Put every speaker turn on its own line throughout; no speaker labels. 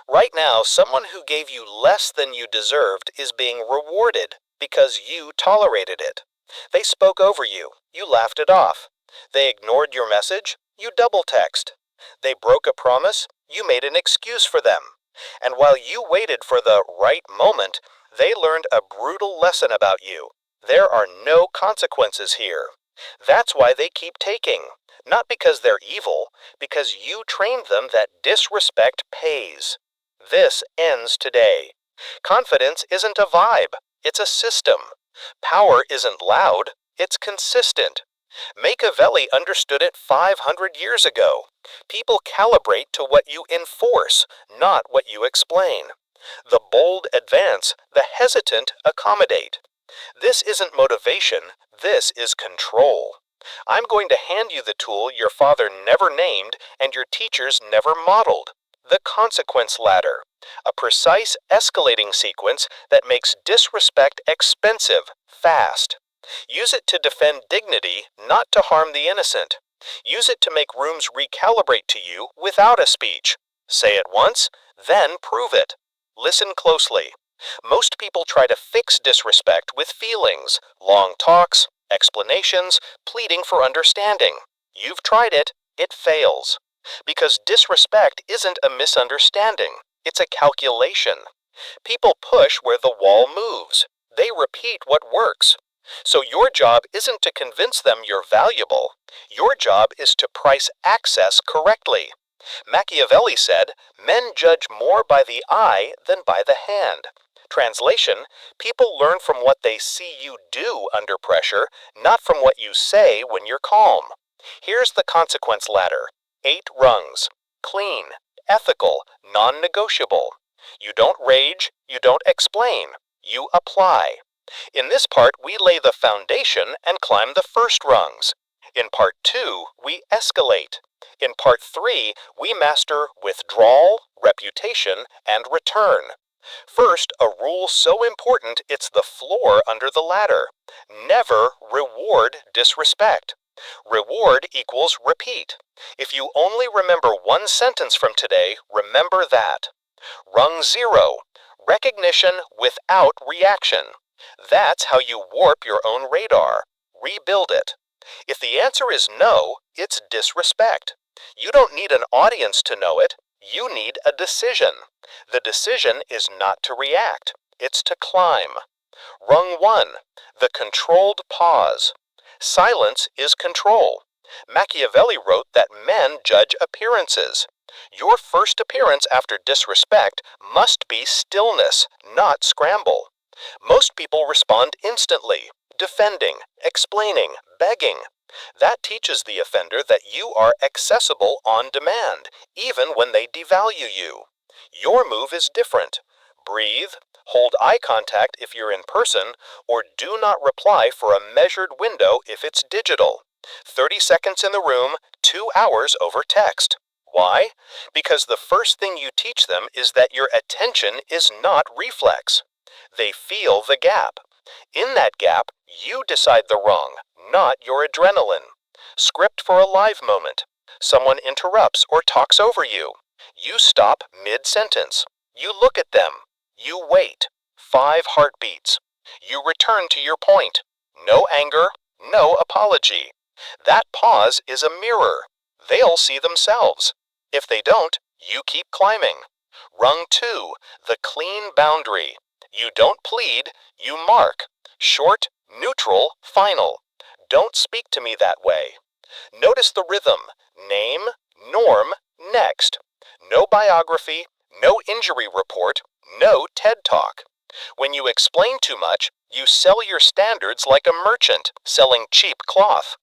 Right now, someone who gave you less than you deserved is being rewarded because you tolerated it. They spoke over you. You laughed it off. They ignored your message. You double text. They broke a promise. You made an excuse for them. And while you waited for the right moment, they learned a brutal lesson about you. There are no consequences here. That's why they keep taking. Not because they're evil, because you trained them that disrespect pays. This ends today. Confidence isn't a vibe, it's a system. Power isn't loud, it's consistent. Machiavelli understood it 500 years ago. People calibrate to what you enforce, not what you explain. The bold advance, the hesitant accommodate. This isn't motivation, this is control. I'm going to hand you the tool your father never named and your teachers never modeled. The consequence ladder. A precise escalating sequence that makes disrespect expensive, fast. Use it to defend dignity, not to harm the innocent. Use it to make rooms recalibrate to you without a speech. Say it once, then prove it. Listen closely. Most people try to fix disrespect with feelings, long talks, explanations, pleading for understanding. You've tried it, it fails. Because disrespect isn't a misunderstanding, it's a calculation. People push where the wall moves. They repeat what works. So your job isn't to convince them you're valuable. Your job is to price access correctly. Machiavelli said, "Men judge more by the eye than by the hand." Translation, people learn from what they see you do under pressure, not from what you say when you're calm. Here's the consequence ladder. 8 rungs. Clean, ethical, non-negotiable. You don't rage, you don't explain, you apply. In this part, we lay the foundation and climb the first rungs. In part 2, we escalate. In part 3, we master withdrawal, reputation, and return. First, a rule so important it's the floor under the ladder. Never reward disrespect. Reward equals repeat. If you only remember one sentence from today, remember that. Rung 0. Recognition without reaction. That's how you warp your own radar. Rebuild it. If the answer is no, it's disrespect. You don't need an audience to know it. You need a decision. The decision is not to react. It's to climb. Rung 1. The controlled pause. Silence is control. Machiavelli wrote that men judge appearances. Your first appearance after disrespect must be stillness, not scramble. Most people respond instantly, defending, explaining, begging. That teaches the offender that you are accessible on demand, even when they devalue you. Your move is different. Breathe, hold eye contact if you're in person, or do not reply for a measured window if it's digital. 30 seconds in the room, 2 hours over text. Why? Because the first thing you teach them is that your attention is not reflex. They feel the gap. In that gap, you decide the wrong, not your adrenaline. Script for a live moment. Someone interrupts or talks over you. You stop mid-sentence. You look at them. You wait. 5 heartbeats. You return to your point. No anger, no apology. That pause is a mirror. They'll see themselves. If they don't, you keep climbing. Rung 2, the clean boundary. You don't plead, you mark. Short, neutral, final. Don't speak to me that way. Notice the rhythm. Name, norm, next. No biography, no injury report, no TED Talk. When you explain too much, you sell your standards like a merchant selling cheap cloth.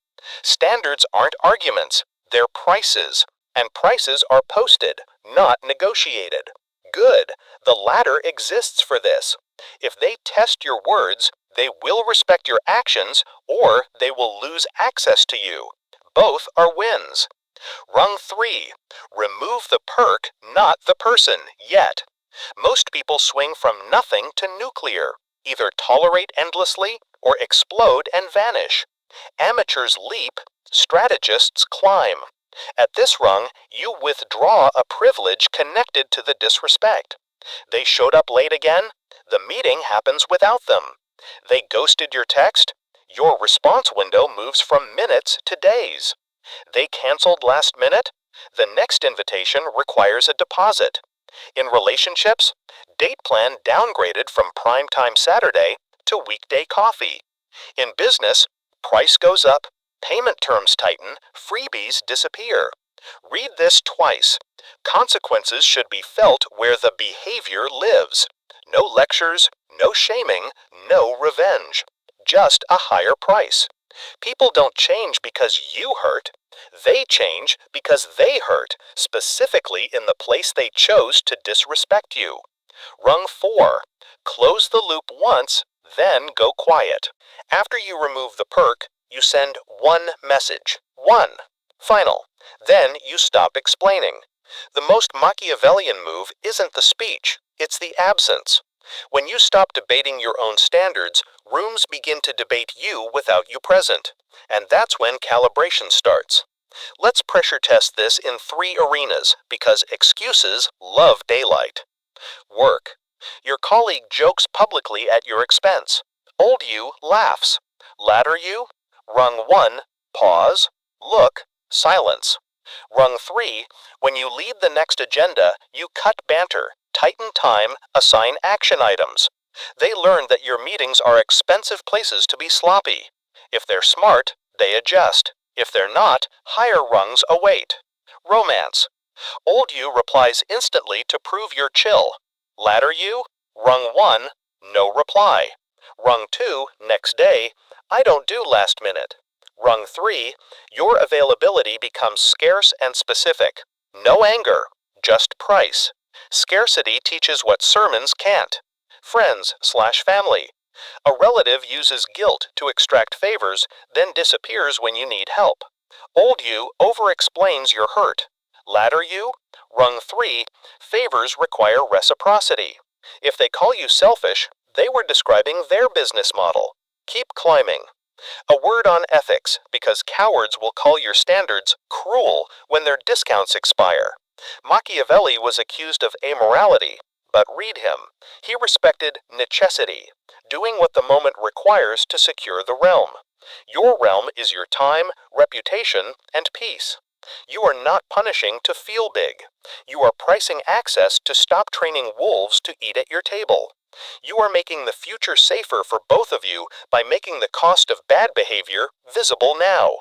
Standards aren't arguments, they're prices, and prices are posted, not negotiated. Good, the ladder exists for this. If they test your words, they will respect your actions, or they will lose access to you. Both are wins. Rung 3. Remove the perk, not the person, yet. Most people swing from nothing to nuclear. Either tolerate endlessly, or explode and vanish. Amateurs leap, strategists climb. At this rung, you withdraw a privilege connected to the disrespect. They showed up late again? The meeting happens without them. They ghosted your text? Your response window moves from minutes to days. They canceled last minute? The next invitation requires a deposit. In relationships, date plan downgraded from primetime Saturday to weekday coffee. In business, price goes up, payment terms tighten, freebies disappear. Read this twice. Consequences should be felt where the behavior lives. No lectures, no shaming, no revenge. Just a higher price. People don't change because you hurt. They change because they hurt, specifically in the place they chose to disrespect you. Rung 4. Close the loop once, then go quiet. After you remove the perk, you send one message. One. Final. Then you stop explaining. The most Machiavellian move isn't the speech, it's the absence. When you stop debating your own standards, rooms begin to debate you without you present. And that's when calibration starts. Let's pressure test this in 3 arenas, because excuses love daylight. Work. Your colleague jokes publicly at your expense. Old you laughs. Latter you? Rung 1, pause, look, silence. Rung 3, when you lead the next agenda, you cut banter, tighten time, assign action items. They learn that your meetings are expensive places to be sloppy. If they're smart, they adjust. If they're not, higher rungs await. Romance. Old you replies instantly to prove you're chill. Latter you? Rung 1, no reply. Rung 2, next day, I don't do last minute. Rung 3, your availability becomes scarce and specific. No anger, just price. Scarcity teaches what sermons can't. Friends/family. A relative uses guilt to extract favors, then disappears when you need help. Old you over-explains your hurt. Latter you? Rung 3, favors require reciprocity. If they call you selfish, they were describing their business model. Keep climbing. A word on ethics, because cowards will call your standards cruel when their discounts expire. Machiavelli was accused of amorality, but read him. He respected necessity, doing what the moment requires to secure the realm. Your realm is your time, reputation, and peace. You are not punishing to feel big. You are pricing access to stop training wolves to eat at your table. You are making the future safer for both of you by making the cost of bad behavior visible now.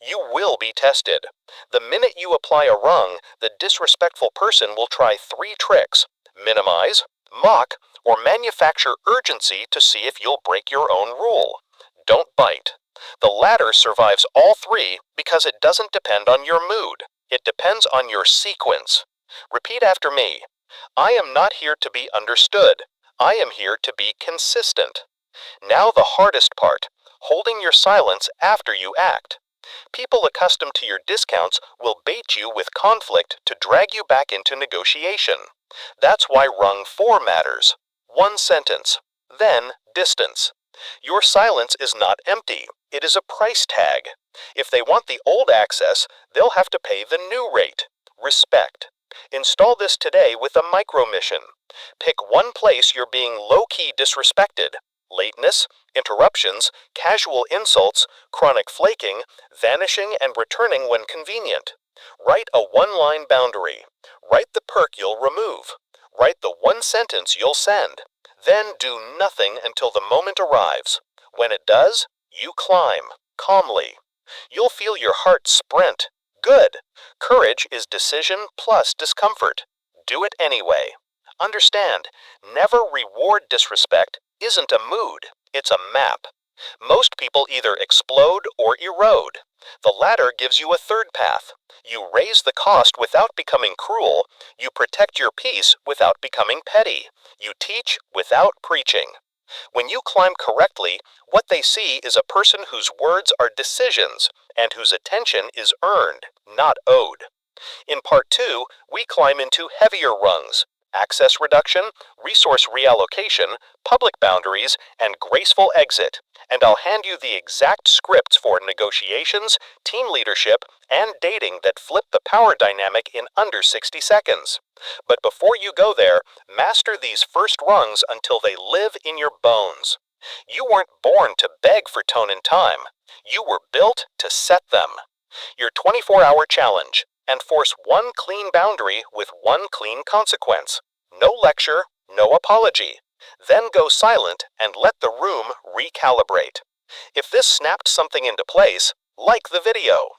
You will be tested. The minute you apply a rung, the disrespectful person will try 3 tricks: minimize, mock, or manufacture urgency to see if you'll break your own rule. Don't bite. The latter survives all 3 because it doesn't depend on your mood. It depends on your sequence. Repeat after me. I am not here to be understood. I am here to be consistent. Now the hardest part, holding your silence after you act. People accustomed to your discounts will bait you with conflict to drag you back into negotiation. That's why rung 4 matters. 1 sentence. Then distance. Your silence is not empty. It is a price tag. If they want the old access, they'll have to pay the new rate. Respect. Install this today with a micro mission. Pick one place you're being low-key disrespected. Lateness, interruptions, casual insults, chronic flaking, vanishing and returning when convenient. Write a 1-line boundary. Write the perk you'll remove. Write the 1 sentence you'll send. Then do nothing until the moment arrives. When it does, you climb, calmly. You'll feel your heart sprint. Good. Courage is decision plus discomfort. Do it anyway. Understand, never reward disrespect isn't a mood, it's a map. Most people either explode or erode. The latter gives you a 3rd path. You raise the cost without becoming cruel. You protect your peace without becoming petty. You teach without preaching. When you climb correctly, what they see is a person whose words are decisions and whose attention is earned, not owed. In part 2, we climb into heavier rungs. access reduction, resource reallocation, public boundaries, and graceful exit. And I'll hand you the exact scripts for negotiations, team leadership, and dating that flip the power dynamic in under 60 seconds. But before you go there, master these first rungs until they live in your bones. You weren't born to beg for tone and time. You were built to set them. Your 24-hour challenge. Enforce one clean boundary with one clean consequence. No lecture, no apology. Then go silent and let the room recalibrate. If this snapped something into place, like the video.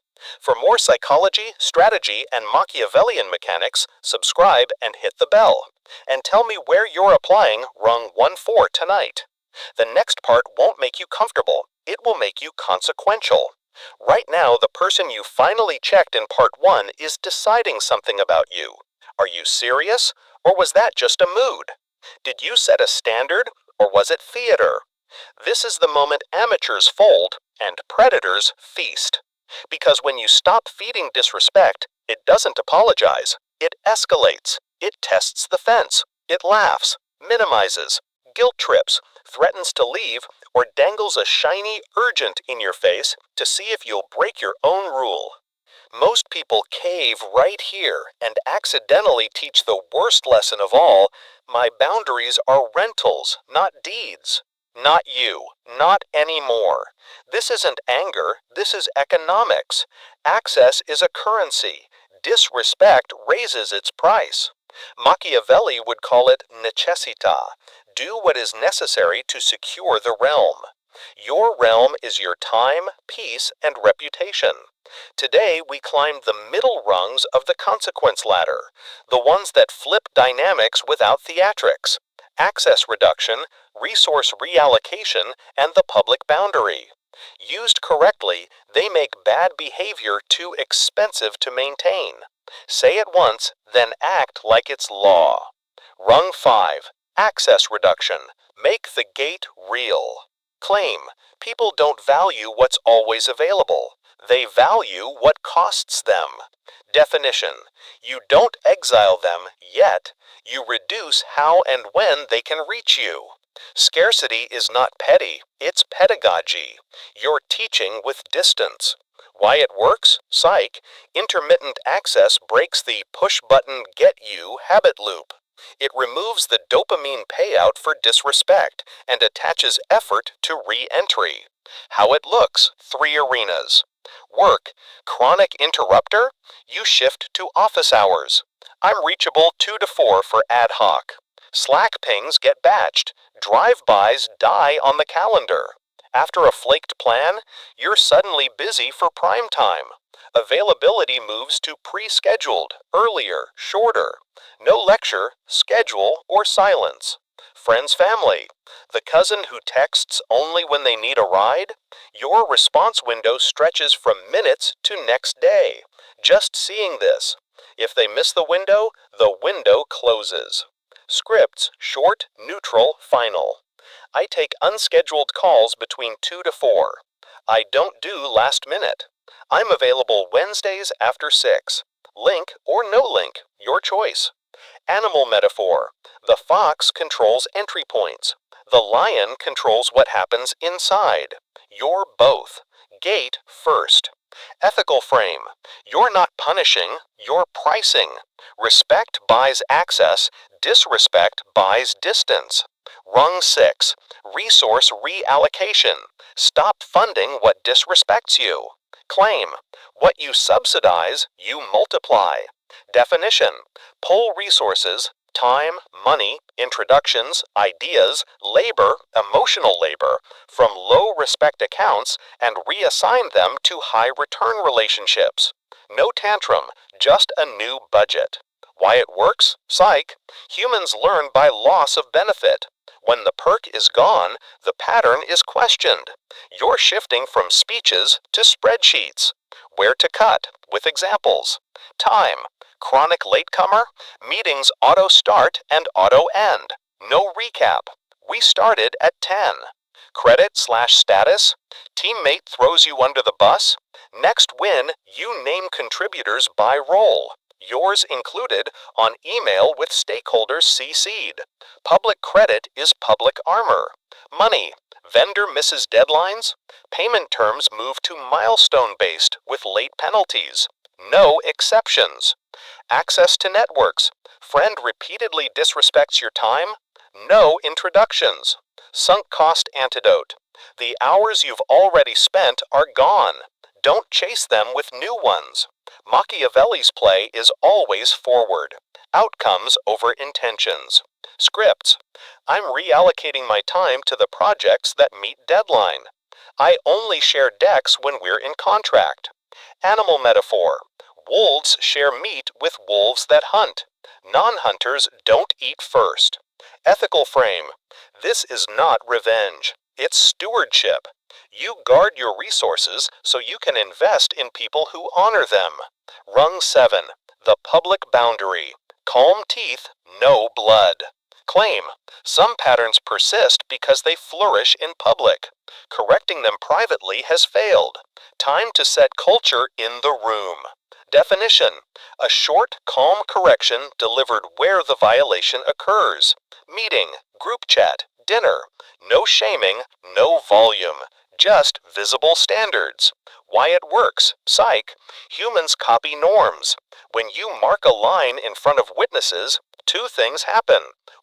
For more psychology, strategy, and Machiavellian mechanics, subscribe and hit the bell. And tell me where you're applying Rung 1-4 tonight. The next part won't make you comfortable. It will make you consequential. Right now, the person you finally checked in part 1 is deciding something about you. Are you serious, or was that just a mood? Did you set a standard, or was it theater? This is the moment amateurs fold and predators feast. Because when you stop feeding disrespect, it doesn't apologize. It escalates. It tests the fence. It laughs, minimizes, guilt trips, threatens to leave, or dangles a shiny urgent in your face to see if you'll break your own rule. Most people cave right here and accidentally teach the worst lesson of all: my boundaries are rentals, not deeds. Not you, not anymore. This isn't anger, this is economics. Access is a currency. Disrespect raises its price. Machiavelli would call it necessità. Do what is necessary to secure the realm. Your realm is your time, peace, and reputation. Today we climbed the middle rungs of the consequence ladder, the ones that flip dynamics without theatrics. Access reduction, resource reallocation, and the public boundary. Used correctly, they make bad behavior too expensive to maintain. Say it once, then act like it's law. Rung 5. Access reduction. Make the gate real. Claim. People don't value what's always available. They value what costs them. Definition. You don't exile them yet. You reduce how and when they can reach you. Scarcity is not petty, it's pedagogy. You're teaching with distance. Why it works? Psych. Intermittent access breaks the push-button get-you habit loop. It removes the dopamine payout for disrespect and attaches effort to re-entry. How it looks? 3 arenas. Work. Chronic interrupter? You shift to office hours. I'm reachable 2 to 4 for ad hoc. Slack pings get batched. Drive-bys die on the calendar. After a flaked plan, you're suddenly busy for prime time. Availability moves to pre-scheduled, earlier, shorter. No lecture, schedule, or silence. Friends, family. The cousin who texts only when they need a ride? Your response window stretches from minutes to next day. Just seeing this. If they miss the window closes. Scripts: short, neutral, final. I take unscheduled calls between 2 to 4. I don't do last minute. I'm available Wednesdays after 6. Link or no link, your choice. Animal metaphor. The fox controls entry points. The lion controls what happens inside. You're both. Gate first. Ethical frame. You're not punishing, you're pricing. Respect buys access, disrespect buys distance. Rung 6. Resource reallocation. Stop funding what disrespects you. Claim. What you subsidize, you multiply. Definition. Pull resources, time, money, introductions, ideas, labor, emotional labor, from low-respect accounts and reassign them to high-return relationships. No tantrum, just a new budget. Why it works? Psych. Humans learn by loss of benefit. When the perk is gone, the pattern is questioned. You're shifting from speeches to spreadsheets. Where to cut, with examples. Time. Chronic latecomer? Meetings auto-start and auto-end. No recap. We started at 10. Credit/status? Teammate throws you under the bus? Next win, you name contributors by role. yours included, on email with stakeholders CC'd. Public credit is public armor. Money, vendor misses deadlines. Payment terms move to milestone-based with late penalties. No exceptions. Access to networks. Friend repeatedly disrespects your time. No introductions. Sunk cost antidote. The hours you've already spent are gone. Don't chase them with new ones. Machiavelli's play is always forward. Outcomes over intentions. Scripts. I'm reallocating my time to the projects that meet deadline. I only share decks when we're in contract. Animal metaphor. Wolves share meat with wolves that hunt. Non-hunters don't eat first. Ethical frame. This is not revenge. It's stewardship. You guard your resources so you can invest in people who honor them. Rung 7. The public boundary. Calm teeth, no blood. Claim. Some patterns persist because they flourish in public. Correcting them privately has failed. Time to set culture in the room. Definition. A short, calm correction delivered where the violation occurs. Meeting, group chat, dinner. No shaming, no volume. Just visible standards. Why it works. Psych. Humans copy norms. When you mark a line in front of witnesses, two things happen.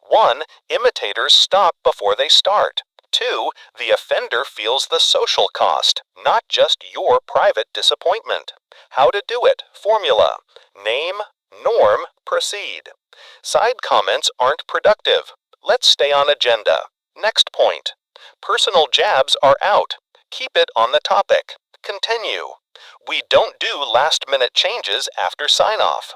1. Imitators stop before they start. 2. The offender feels the social cost, not just your private disappointment. How to do it. Formula. Name, norm, proceed. Side comments aren't productive. Let's stay on agenda. Next point. Personal jabs are out. Keep it on the topic. Continue. We don't do last-minute changes after sign-off.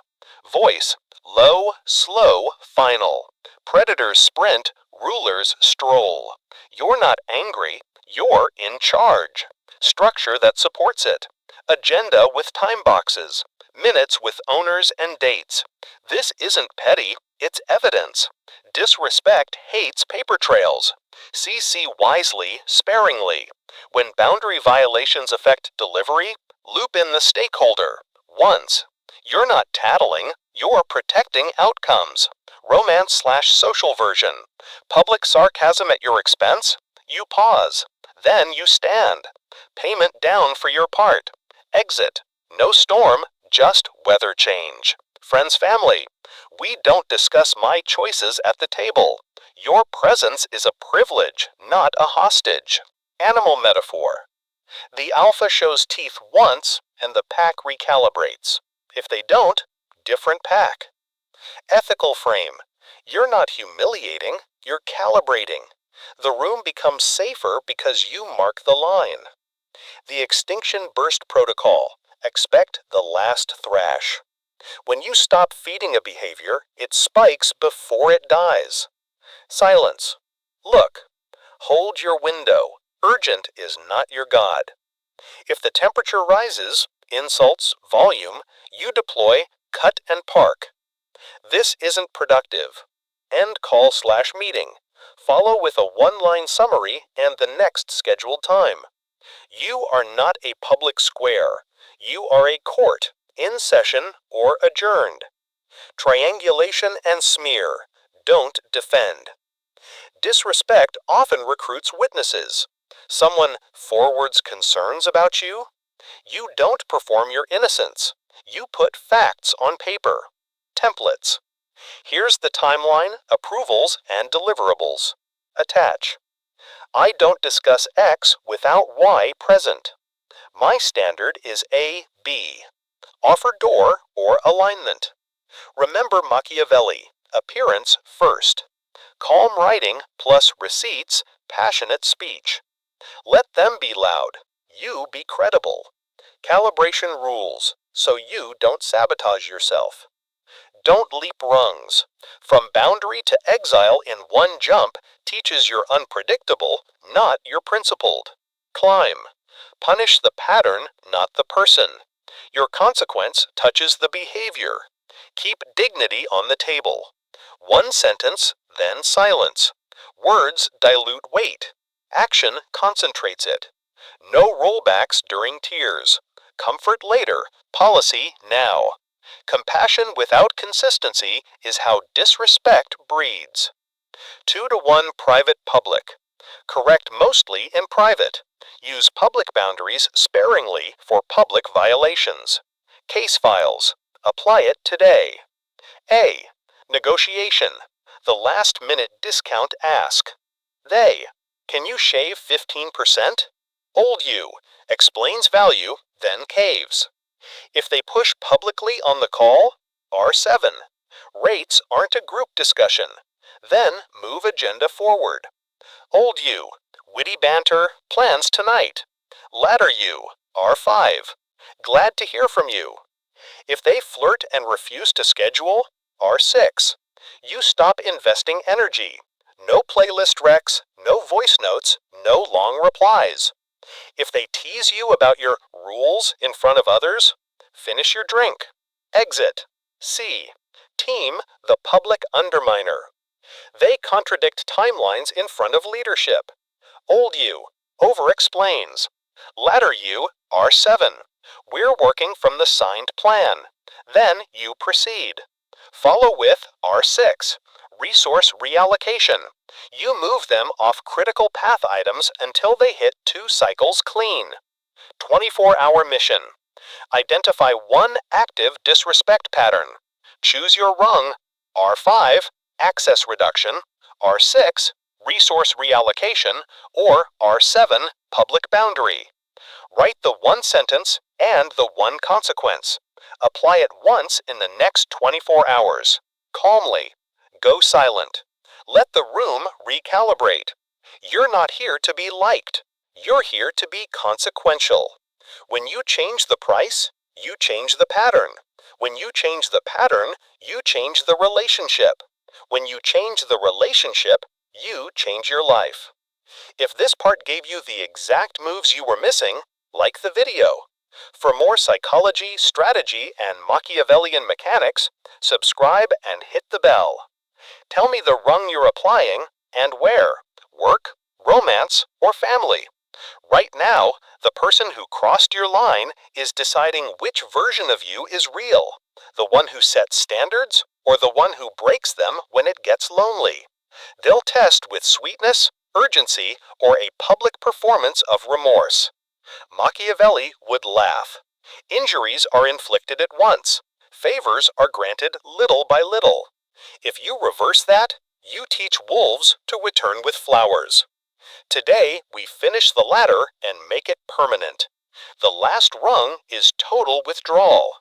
Voice. Low, slow, final. Predators sprint, rulers stroll. You're not angry, you're in charge. Structure that supports it. Agenda with time boxes. Minutes with owners and dates. This isn't petty, it's evidence. Disrespect hates paper trails. CC wisely, sparingly. When boundary violations affect delivery, loop in the stakeholder. Once. You're not tattling, you're protecting outcomes. Romance/social version. Public sarcasm at your expense? You pause. Then you stand. Payment down for your part. Exit. No storm, just weather change. Friends, family. We don't discuss my choices at the table. Your presence is a privilege, not a hostage. Animal metaphor. The alpha shows teeth once, and the pack recalibrates. If they don't, different pack. Ethical frame. You're not humiliating, you're calibrating. The room becomes safer because you mark the line. The extinction burst protocol. Expect the last thrash. When you stop feeding a behavior, it spikes before it dies. Silence. Look. Hold your window. Urgent is not your god. If the temperature rises, insults, volume, you deploy cut and park. This isn't productive. End call/meeting. Follow with a one-line summary and the next scheduled time. You are not a public square. You are a court, in session or adjourned. Triangulation and smear. Don't defend. Disrespect often recruits witnesses. Someone forwards concerns about you. You don't perform your innocence. You put facts on paper. Templates. Here's the timeline, approvals, and deliverables. Attach. I don't discuss X without Y present. My standard is A, B. Offer door or alignment. Remember Machiavelli. Appearance first. Calm writing plus receipts, passionate speech. Let them be loud. You be credible. Calibration rules, so you don't sabotage yourself. Don't leap rungs. From boundary to exile in one jump teaches you're unpredictable, not you're principled. Climb. Punish the pattern, not the person. Your consequence touches the behavior. Keep dignity on the table. One sentence, then silence. Words dilute weight. Action concentrates it. No rollbacks during tears. Comfort later, policy now. Compassion without consistency is how disrespect breeds. 2-to-1 private-public. Correct mostly in private. Use public boundaries sparingly for public violations. Case files. Apply it today. A. Negotiation. The last-minute discount ask. They. Can you shave 15%? Old you. Explains value, then caves. If they push publicly on the call, R7. Rates aren't a group discussion. Then move agenda forward. Old you. Witty banter, plans tonight. Latter you. R5. Glad to hear from you. If they flirt and refuse to schedule, R6. You stop investing energy. No playlist recs, no voice notes, no long replies. If they tease you about your rules in front of others, finish your drink. Exit. C. Team the public underminer. They contradict timelines in front of leadership. Old you. Over-explains. Latter you. R7. We're working from the signed plan. Then you proceed. Follow with R6. Resource reallocation. You move them off critical path items until they hit 2 cycles clean. 24-hour mission. Identify one active disrespect pattern. Choose your rung. R5, access reduction. R6, resource reallocation. Or R7, public boundary. Write the one sentence and the one consequence. Apply it once in the next 24 hours. Calmly. Go silent. Let the room recalibrate. You're not here to be liked. You're here to be consequential. When you change the price, you change the pattern. When you change the pattern, you change the relationship. When you change the relationship, you change your life. If this part gave you the exact moves you were missing, like the video. For more psychology, strategy, and Machiavellian mechanics, subscribe and hit the bell. Tell me the rung you're applying and where. Work, romance, or family. Right now, the person who crossed your line is deciding which version of you is real. The one who sets standards or the one who breaks them when it gets lonely. They'll test with sweetness, urgency, or a public performance of remorse. Machiavelli would laugh. Injuries are inflicted at once. Favors are granted little by little. If you reverse that, you teach wolves to return with flowers. Today, we finish the latter and make it permanent. The last rung is total withdrawal.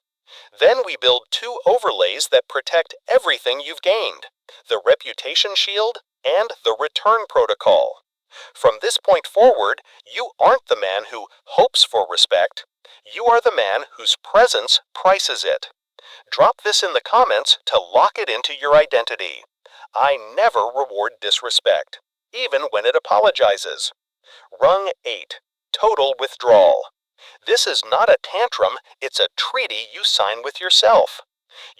Then we build 2 overlays that protect everything you've gained, the reputation shield and the return protocol. From this point forward, you aren't the man who hopes for respect. You are the man whose presence prices it. Drop this in the comments to lock it into your identity. I never reward disrespect, even when it apologizes. Rung 8. Total withdrawal. This is not a tantrum, it's a treaty you sign with yourself.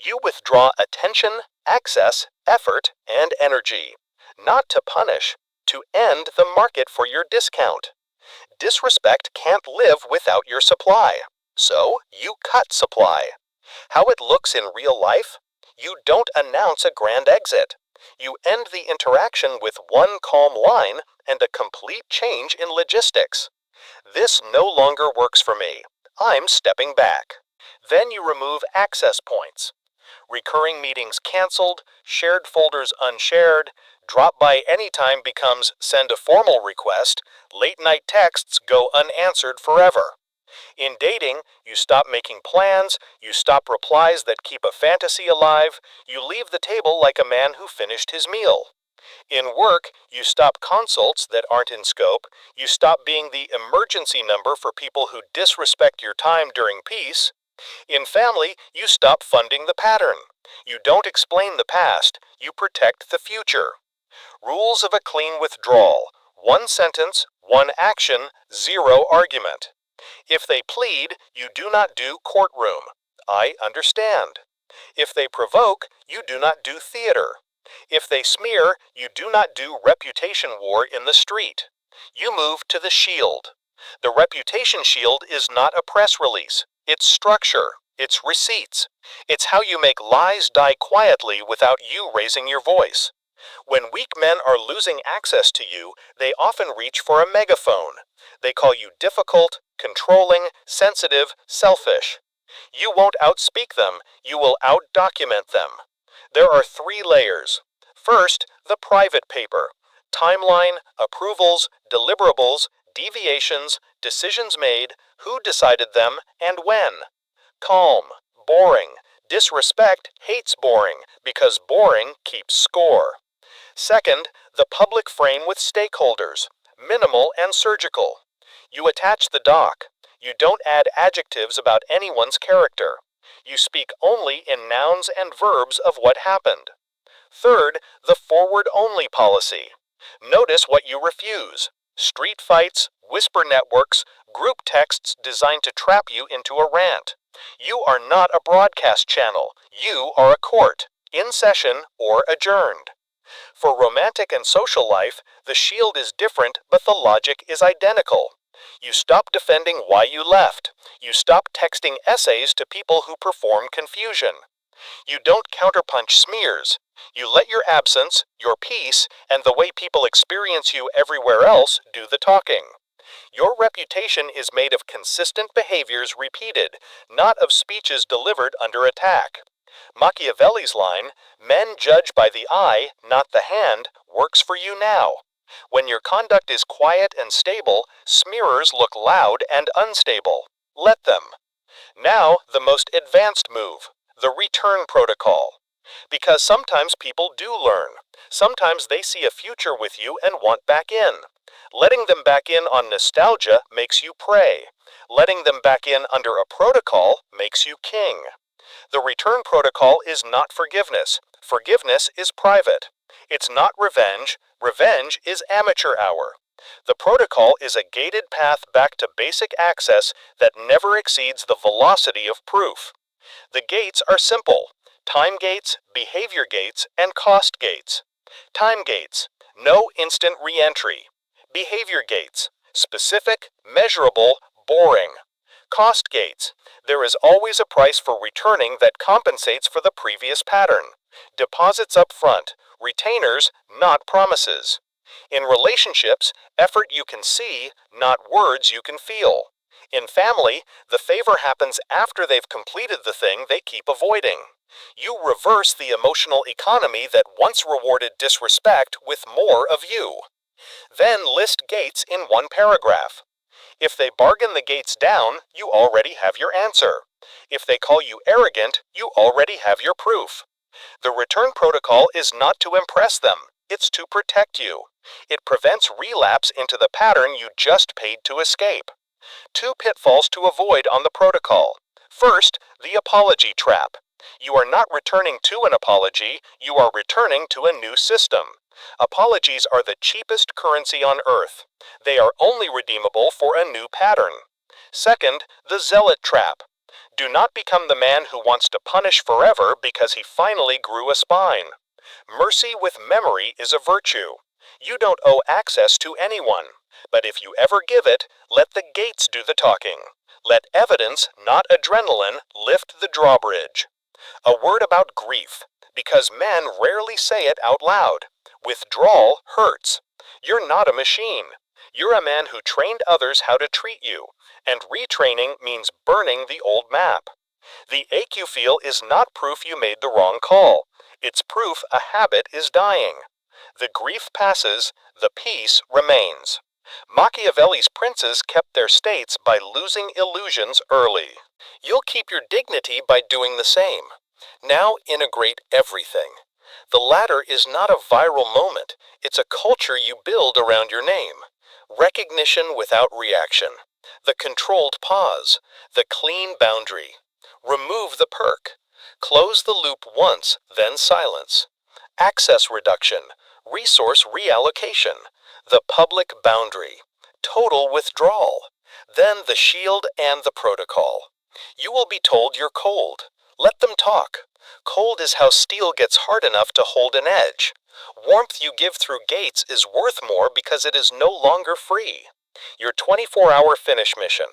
You withdraw attention, access, effort, and energy. Not to punish, to end the market for your discount. Disrespect can't live without your supply, so you cut supply. How it looks in real life? You don't announce a grand exit. You end the interaction with one calm line and a complete change in logistics. This no longer works for me. I'm stepping back. Then you remove access points. Recurring meetings canceled, shared folders unshared, drop by anytime becomes send a formal request, late night texts go unanswered forever. In dating, you stop making plans, you stop replies that keep a fantasy alive, you leave the table like a man who finished his meal. In work, you stop consults that aren't in scope, you stop being the emergency number for people who disrespect your time during peace. In family, you stop funding the pattern. You don't explain the past, you protect the future. Rules of a clean withdrawal. 1 sentence, 1 action, 0 argument. If they plead, you do not do courtroom. I understand. If they provoke, you do not do theater. If they smear, you do not do reputation war in the street. You move to the shield. The reputation shield is not a press release, it's structure. It's receipts. It's how you make lies die quietly without you raising your voice. When weak men are losing access to you, they often reach for a megaphone. They call you difficult, controlling, sensitive, selfish. You won't outspeak them, you will outdocument them. There are 3 layers. First, the private paper. Timeline, approvals, deliverables, deviations, decisions made, who decided them, and when. Calm, boring. Disrespect hates boring, because boring keeps score. Second, the public frame with stakeholders. Minimal and surgical. You attach the doc. You don't add adjectives about anyone's character. You speak only in nouns and verbs of what happened. Third, the forward-only policy. Notice what you refuse. Street fights, whisper networks, group texts designed to trap you into a rant. You are not a broadcast channel. You are a court, in session or adjourned. For romantic and social life, the shield is different, but the logic is identical. You stop defending why you left. You stop texting essays to people who perform confusion. You don't counterpunch smears. You let your absence, your peace, and the way people experience you everywhere else do the talking. Your reputation is made of consistent behaviors repeated, not of speeches delivered under attack. Machiavelli's line, "Men judge by the eye, not the hand," works for you now. When your conduct is quiet and stable, smearers look loud and unstable. Let them. Now, the most advanced move, the return protocol. Because sometimes people do learn. Sometimes they see a future with you and want back in. Letting them back in on nostalgia makes you prey. Letting them back in under a protocol makes you king. The return protocol is not forgiveness. Forgiveness is private. It's not revenge. Revenge is amateur hour. The protocol is a gated path back to basic access that never exceeds the velocity of proof. The gates are simple: time gates, behavior gates, and cost gates. Time gates, no instant re-entry. Behavior gates, specific, measurable, boring. Cost gates, there is always a price for returning that compensates for the previous pattern. Deposits up front, retainers, not promises. In relationships, effort you can see, not words you can feel. In family, the favor happens after they've completed the thing they keep avoiding. You reverse the emotional economy that once rewarded disrespect with more of you. Then list gates in one paragraph. If they bargain the gates down, you already have your answer. If they call you arrogant, you already have your proof. The return protocol is not to impress them, it's to protect you. It prevents relapse into the pattern you just paid to escape. 2 pitfalls to avoid on the protocol. First, the apology trap. You are not returning to an apology, you are returning to a new system. Apologies are the cheapest currency on earth. They are only redeemable for a new pattern. Second, the zealot trap. Do not become the man who wants to punish forever because he finally grew a spine. Mercy with memory is a virtue. You don't owe access to anyone. But if you ever give it, let the gates do the talking. Let evidence, not adrenaline, lift the drawbridge. A word about grief, because men rarely say it out loud. Withdrawal hurts. You're not a machine. You're a man who trained others how to treat you, and retraining means burning the old map. The ache you feel is not proof you made the wrong call. It's proof a habit is dying. The grief passes, the peace remains. Machiavelli's princes kept their states by losing illusions early. You'll keep your dignity by doing the same. Now integrate everything. The latter is not a viral moment, it's a culture you build around your name. Recognition without reaction. The controlled pause. The clean boundary. Remove the perk. Close the loop once, then silence. Access reduction. Resource reallocation. The public boundary. Total withdrawal. Then the shield and the protocol. You will be told you're cold. Let them talk. Cold is how steel gets hard enough to hold an edge. Warmth you give through gates is worth more because it is no longer free. Your 24-hour finish mission.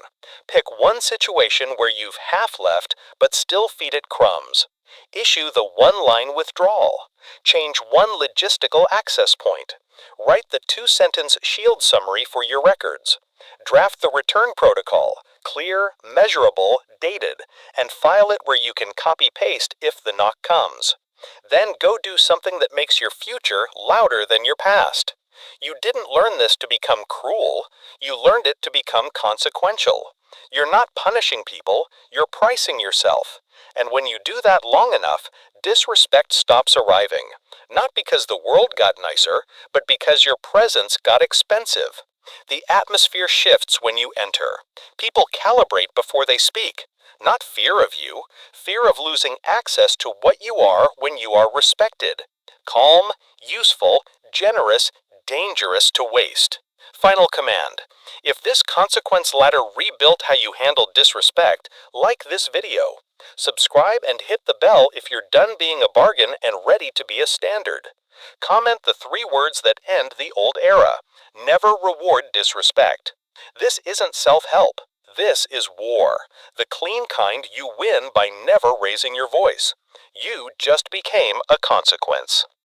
Pick one situation where you've half left but still feed it crumbs. Issue the one-line withdrawal. Change one logistical access point. Write the 2-sentence shield summary for your records. Draft the return protocol, clear, measurable, dated, and file it where you can copy-paste if the knock comes. Then go do something that makes your future louder than your past. You didn't learn this to become cruel. You learned it to become consequential. You're not punishing people, you're pricing yourself. And when you do that long enough, disrespect stops arriving. Not because the world got nicer, but because your presence got expensive. The atmosphere shifts when you enter. People calibrate before they speak. Not fear of you, fear of losing access to what you are when you are respected. Calm, useful, generous, dangerous to waste. Final command. If this consequence ladder rebuilt how you handle disrespect, like this video. Subscribe and hit the bell if you're done being a bargain and ready to be a standard. Comment the 3 words that end the old era. Never reward disrespect. This isn't self-help. This is war. The clean kind you win by never raising your voice. You just became a consequence.